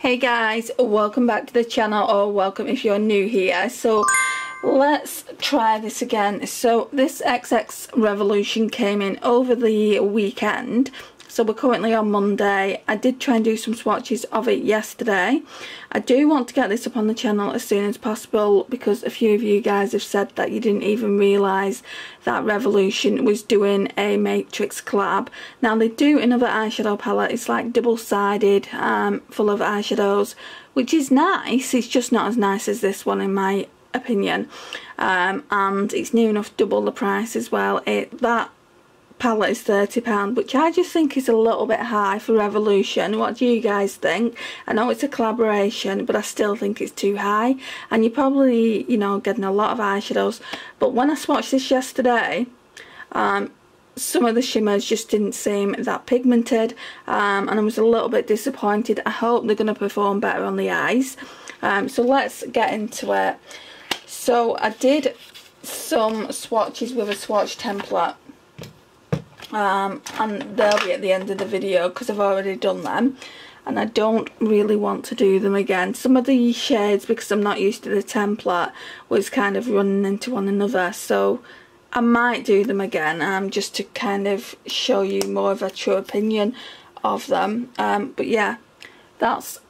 Hey guys, welcome back to the channel, or welcome if you're new here. So let's try this again. So this XX Revolution came in over the weekend, so we're currently on Monday. I did try and do some swatches of it yesterday. I do want to get this up on the channel as soon as possible because a few of you guys have said that you didn't even realise that Revolution was doing a Matrix collab. Now they do another eyeshadow palette. It's like double-sided, full of eyeshadows, which is nice. It's just not as nice as this one in my opinion, and it's near enough double the price as well. That palette is £30, which I just think is a little bit high for Revolution. What do you guys think? I know it's a collaboration, but I still think it's too high, and you're probably, you know, getting a lot of eyeshadows. But when I swatched this yesterday, some of the shimmers just didn't seem that pigmented, and I was a little bit disappointed. I hope they're going to perform better on the eyes. So let's get into it. So I did some swatches with a swatch template, and they'll be at the end of the video because I've already done them and I don't really want to do them again. Some of the shades, because I'm not used to the template, was kind of running into one another, so I might do them again, just to kind of show you more of a true opinion of them. But yeah, that's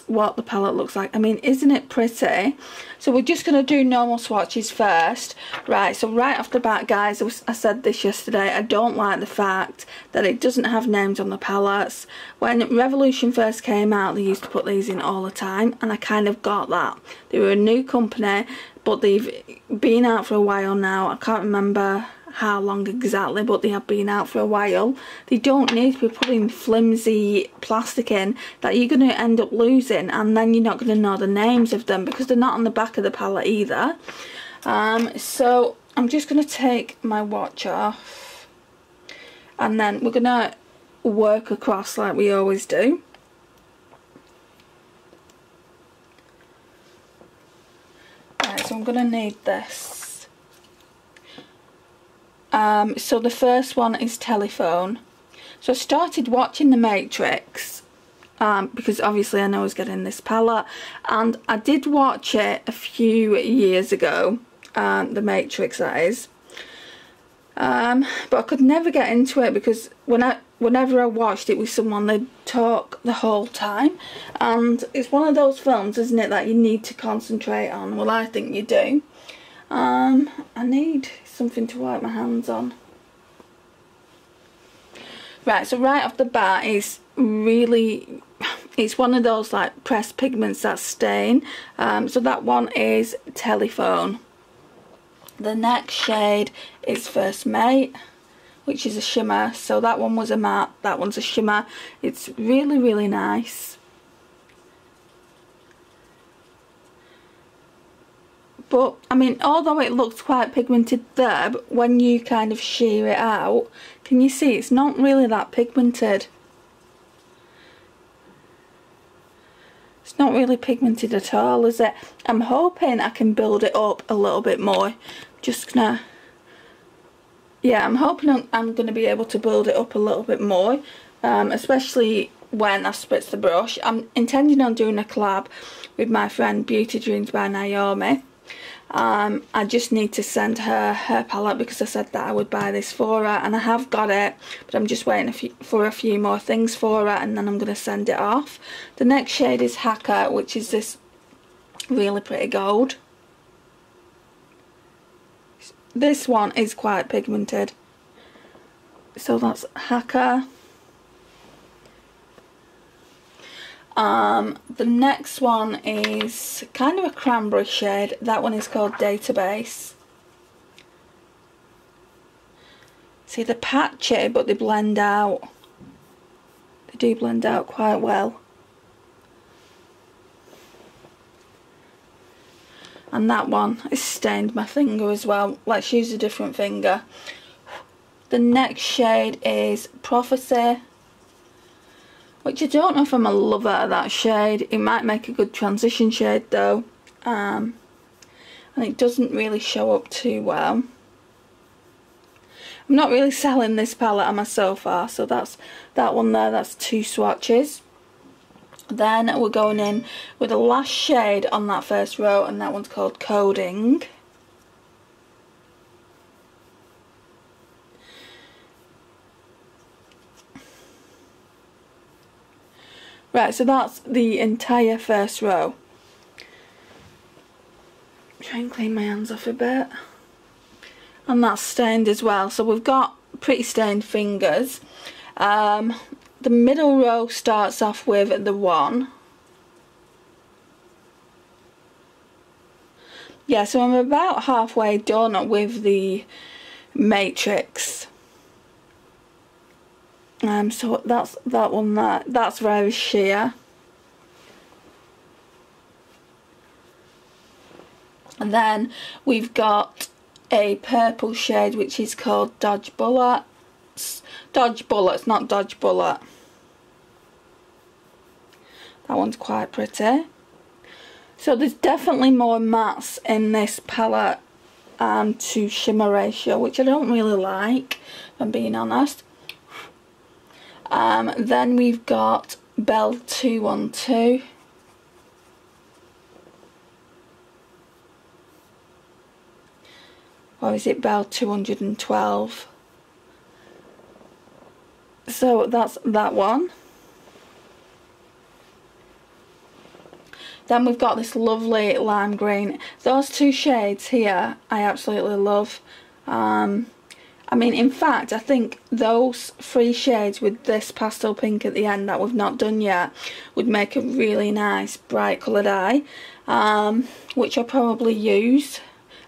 what the palette looks like. I mean, isn't it pretty? So we're just going to do normal swatches first. Right, so right off the bat, guys, I said this yesterday, I don't like the fact that it doesn't have names on the palettes. When Revolution first came out, they used to put these in all the time, and I kind of got that. They were a new company, but they've been out for a while now. I can't remember how long exactly, but they have been out for a while. They don't need to be putting flimsy plastic in that you're going to end up losing, and then you're not going to know the names of them because they're not on the back of the palette either. So I'm just going to take my watch off, and then we're going to work across like we always do. Right, so I'm going to need this. So the first one is Telephone. So I started watching The Matrix because obviously I know I was getting this palette, and I did watch it a few years ago, The Matrix that is, but I could never get into it because whenever I watched it with someone, they'd talk the whole time, and it's one of those films, isn't it, that you need to concentrate on. Well, I think you do. I need something to wipe my hands on. Right, so right off the bat is really, it's one of those like pressed pigments that stain. So that one is Telephone. The next shade is First Mate, which is a shimmer. So that one was a matte, that one's a shimmer. It's really, really nice. But, I mean, although it looks quite pigmented there, but when you kind of shear it out, can you see it's not really that pigmented? It's not really pigmented at all, is it? I'm hoping I can build it up a little bit more. Just gonna... Yeah, I'm hoping I'm gonna be able to build it up a little bit more, especially when I spritz the brush. I'm intending on doing a collab with my friend Beauty Dreams by Naomi. I just need to send her palette because I said that I would buy this for her, and I have got it, but I'm just waiting for a few more things for her, and then I'm going to send it off. The next shade is Hacker, which is this really pretty gold. This one is quite pigmented, so that's Hacker. The next one is kind of a cranberry shade. That one is called Database. See, they're patchy, but they blend out. They do blend out quite well. And that one has stained my finger as well. Let's use a different finger. The next shade is Prophecy, which I don't know if I'm a lover of that shade. It might make a good transition shade though, and it doesn't really show up too well. I'm not really selling this palette, am I, so far? So that's that one there, that's two swatches. Then we're going in with the last shade on that first row, and that one's called Coding. Right, so that's the entire first row. Try and clean my hands off a bit. And that's stained as well, so we've got pretty stained fingers. The middle row starts off with the 1. Yeah, so I'm about halfway done with the matrix. So that's that one there. That's very sheer. And then we've got a purple shade which is called Dodge Bullets. Dodge Bullets, not Dodge Bullet. That one's quite pretty. So there's definitely more mattes in this palette to shimmer ratio, which I don't really like, if I'm being honest. Then we've got Bell 212. Or is it Bell 212? So that's that one. Then we've got this lovely lime green. Those two shades here I absolutely love. I mean, in fact, I think those 3 shades with this pastel pink at the end that we've not done yet would make a really nice bright coloured eye, which I'll probably use.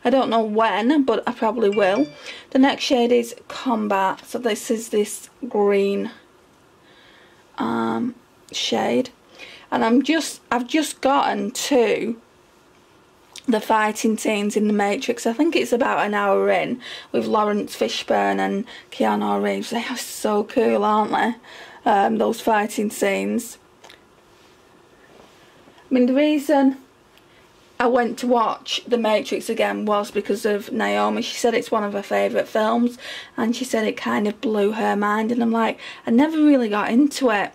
I don't know when, but I probably will. The next shade is Combat, so this is this green shade, and I've just gotten to the fighting scenes in the Matrix. I think it's about an hour in, with Lawrence Fishburne and Keanu Reeves. They are so cool, aren't they? Those fighting scenes. I mean, the reason I went to watch The Matrix again was because of Naomi. She said it's one of her favourite films, and she said it kind of blew her mind, and I'm like, I never really got into it,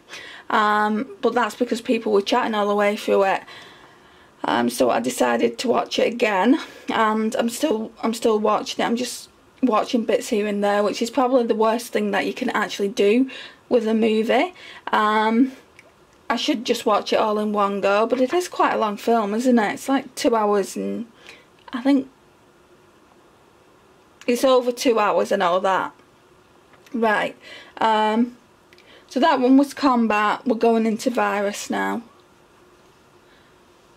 but that's because people were chatting all the way through it. So I decided to watch it again, and I'm still watching it. I'm just watching bits here and there, which is probably the worst thing that you can actually do with a movie. I should just watch it all in one go, but it is quite a long film, isn't it? It's like 2 hours, and I think it's over 2 hours and all that. Right, so that one was Combat. We're going into Virus now.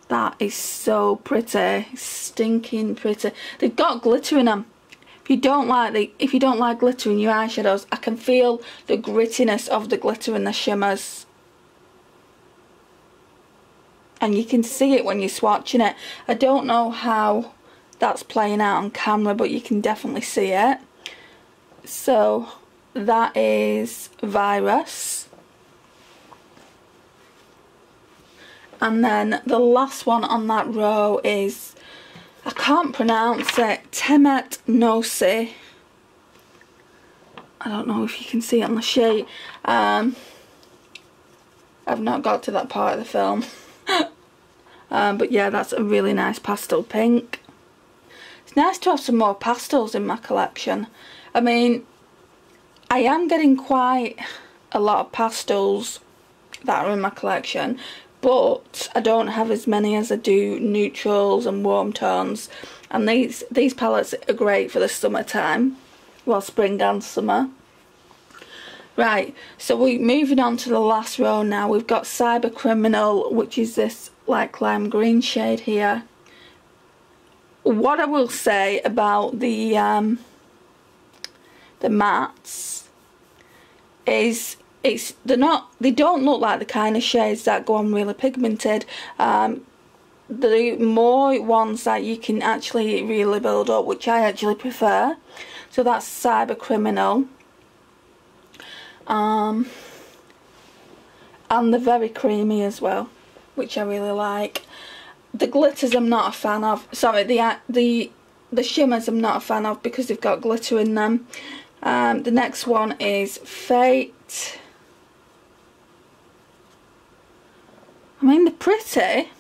That is so pretty, stinking pretty. They've got glitter in them. If you don't like glitter in your eyeshadows, I can feel the grittiness of the glitter and the shimmers. And you can see it when you're swatching it. I don't know how that's playing out on camera, but you can definitely see it. So that is Virus. And then the last one on that row is, I can't pronounce it, Temet Nosi. I don't know if you can see it on the sheet. I've not got to that part of the film. But yeah, that's a really nice pastel pink. It's nice to have some more pastels in my collection. I mean, I am getting quite a lot of pastels that are in my collection, but I don't have as many as I do neutrals and warm tones, and these palettes are great for the summertime, well, spring and summer. Right, so we're moving on to the last row now. We've got Cyber Criminal, which is this like lime green shade here. What I will say about the mattes is they don't look like the kind of shades that go on really pigmented. The more ones that you can actually really build up, which I actually prefer. So that's Cyber Criminal. And they're very creamy as well, which I really like. The glitters I'm not a fan of. Sorry, the shimmers I'm not a fan of because they've got glitter in them. The next one is Fate. I mean, they're pretty,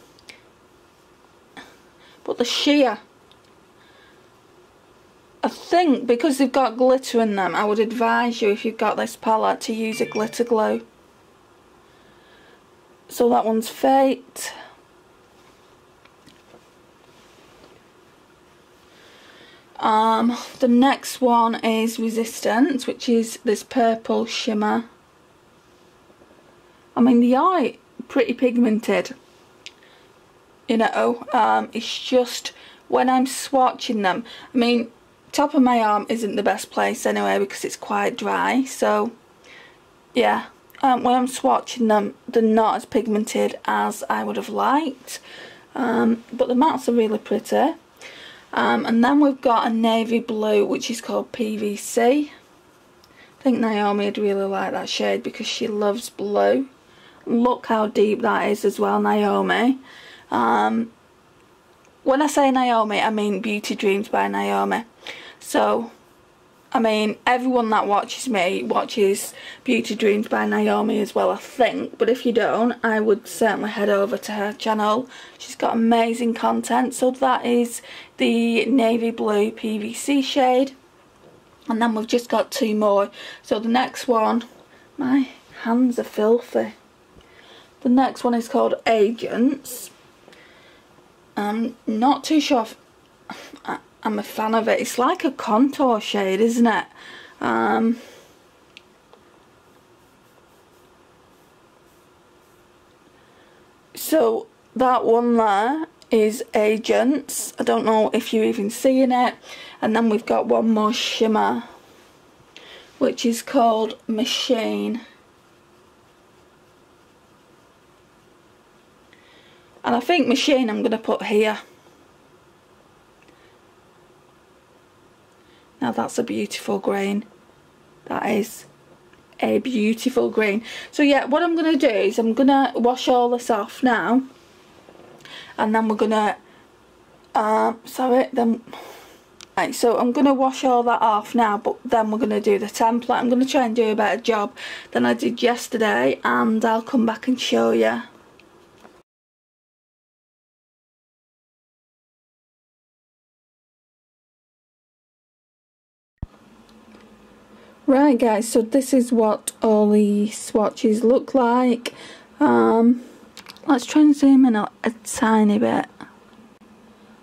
but the sheer, I think because they've got glitter in them, I would advise you, if you've got this palette, to use a glitter glue. So that one's Fate. The next one is Resistance, which is this purple shimmer. I mean, they are pretty pigmented, you know. It's just when I'm swatching them, I mean, top of my arm isn't the best place anyway because it's quite dry, so yeah, when I'm swatching them, they're not as pigmented as I would have liked, but the mattes are really pretty. And then we've got a navy blue, which is called PVC. I think Naomi would really like that shade because she loves blue. Look how deep that is as well, Naomi. When I say Naomi, I mean Beauty Dreams by Naomi. So, I mean, everyone that watches me watches Beauty Dreams by Naomi as well, I think. But if you don't, I would certainly head over to her channel. She's got amazing content. So that is the navy blue PVC shade. And then we've just got two more. So the next one, my hands are filthy. The next one is called Agents. I'm not too sure if I'm a fan of it. It's like a contour shade, isn't it? So that one there is Agents. I don't know if you're even seeing it. And then we've got one more shimmer, which is called Machine. And I think Machine I'm going to put here. Now that's a beautiful green. That is a beautiful green. So yeah, what I'm going to do is I'm going to wash all this off now. And then we're going to... Right, so I'm going to wash all that off now, but then we're going to do the template. I'm going to try and do a better job than I did yesterday, and I'll come back and show you. Right guys, so this is what all the swatches look like. Let's try and zoom in a tiny bit.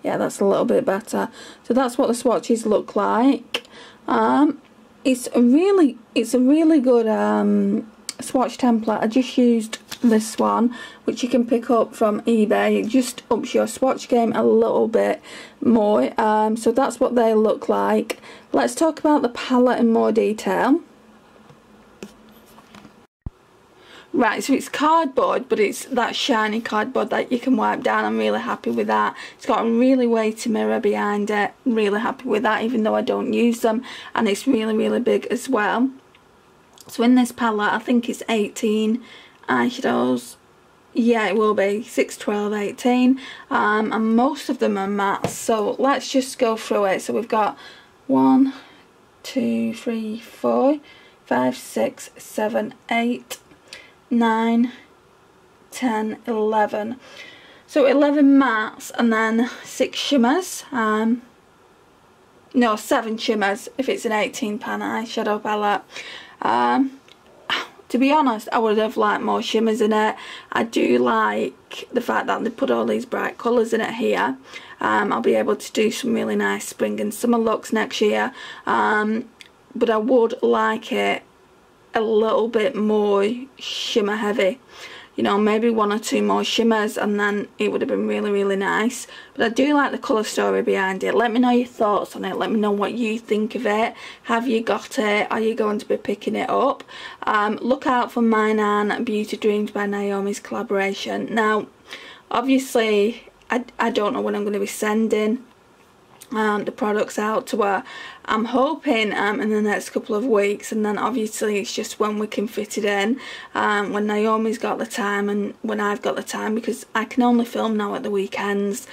Yeah, that's a little bit better. So that's what the swatches look like. It's a really good swatch template. I just used this one, which you can pick up from eBay. It just ups your swatch game a little bit more. So that's what they look like. Let's talk about the palette in more detail. Right, so it's cardboard, but it's that shiny cardboard that you can wipe down. I'm really happy with that. It's got a really weighty mirror behind it. Really happy with that, even though I don't use them. And it's really big as well. So in this palette, I think it's 18 eyeshadows. Yeah, it will be 6, 12, 18. And most of them are mattes. So let's just go through it. So we've got 1, 2, 3, 4, 5, 6, 7, 8, 9, 10, 11. So 11 mattes and then 6 shimmers. No, 7 shimmers if it's an 18 pan eyeshadow palette. To be honest, I would have liked more shimmers in it. I do like the fact that they put all these bright colours in it here. I'll be able to do some really nice spring and summer looks next year. But I would like it a little bit more shimmer heavy. You know, maybe 1 or 2 more shimmers and then it would have been really nice. But I do like the colour story behind it. Let me know your thoughts on it. Let me know what you think of it. Have you got it? Are you going to be picking it up? Look out for mine and Beauty Dreams by Naomi's collaboration. Now, obviously, I don't know when I'm going to be sending the products out to her. I'm hoping in the next couple of weeks, and then obviously it's just when we can fit it in, when Naomi's got the time and when I've got the time, because I can only film now at the weekends.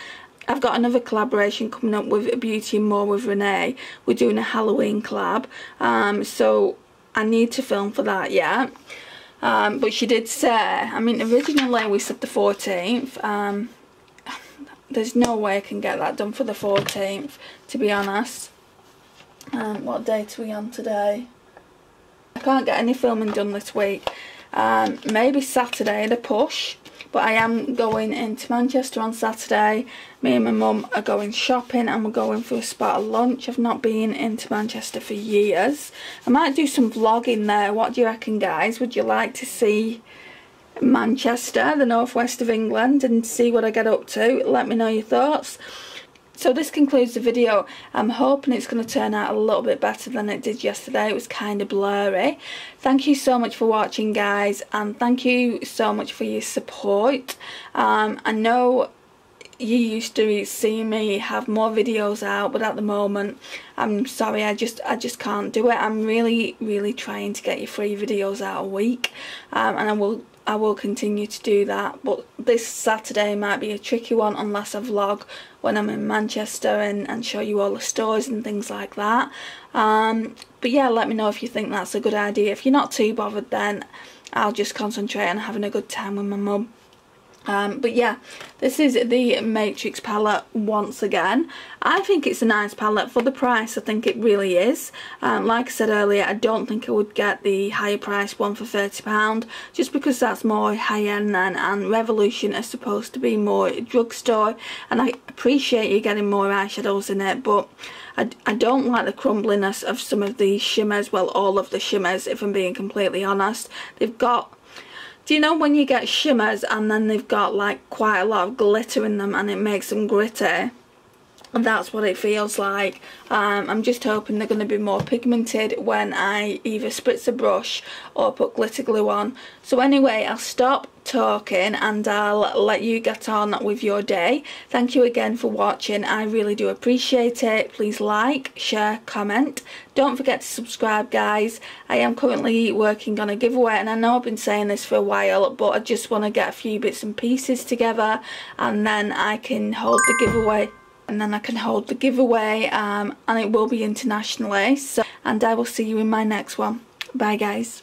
I've got another collaboration coming up with Beauty and More with Renee. We're doing a Halloween collab, so I need to film for that, yeah. But she did say, I mean, originally we said the 14th. There's no way I can get that done for the 14th, to be honest. What date are we on today? I can't get any filming done this week. Maybe Saturday at a push, but I am going into Manchester on Saturday. Me and my mum are going shopping and we're going for a spot of lunch. I've not been into Manchester for years. I might do some vlogging there. What do you reckon, guys? Would you like to see Manchester, the northwest of England, and see what I get up to? Let me know your thoughts. So this concludes the video. I'm hoping it's going to turn out a little bit better than it did yesterday. It was kind of blurry. Thank you so much for watching, guys, and thank you so much for your support. I know you used to see me have more videos out, but at the moment I'm sorry, I just can't do it. I'm really trying to get you 3 videos out a week, and I will continue to do that, but this Saturday might be a tricky one unless I vlog when I'm in Manchester and show you all the stores and things like that. But yeah, let me know if you think that's a good idea. If you're not too bothered, then I'll just concentrate on having a good time with my mum. But yeah, this is the Matrix palette once again. I think it's a nice palette for the price. I think it really is. Like I said earlier, I don't think I would get the higher price one for £30, just because that's more high end then, and Revolution is supposed to be more drugstore, and I appreciate you getting more eyeshadows in it, but I don't like the crumbliness of some of these shimmers. Well, all of the shimmers, if I'm being completely honest. They've got, do you know when you get shimmers and then they've got like quite a lot of glitter in them and it makes them gritty? And that's what it feels like. I'm just hoping they're going to be more pigmented when I either spritz a brush or put glitter glue on. So anyway, I'll stop talking and I'll let you get on with your day. Thank you again for watching. I really do appreciate it. Please like, share, comment. Don't forget to subscribe, guys. I am currently working on a giveaway, and I know I've been saying this for a while, but I just want to get a few bits and pieces together, and then I can hold the giveaway. And it will be internationally. So, and I will see you in my next one. Bye, guys.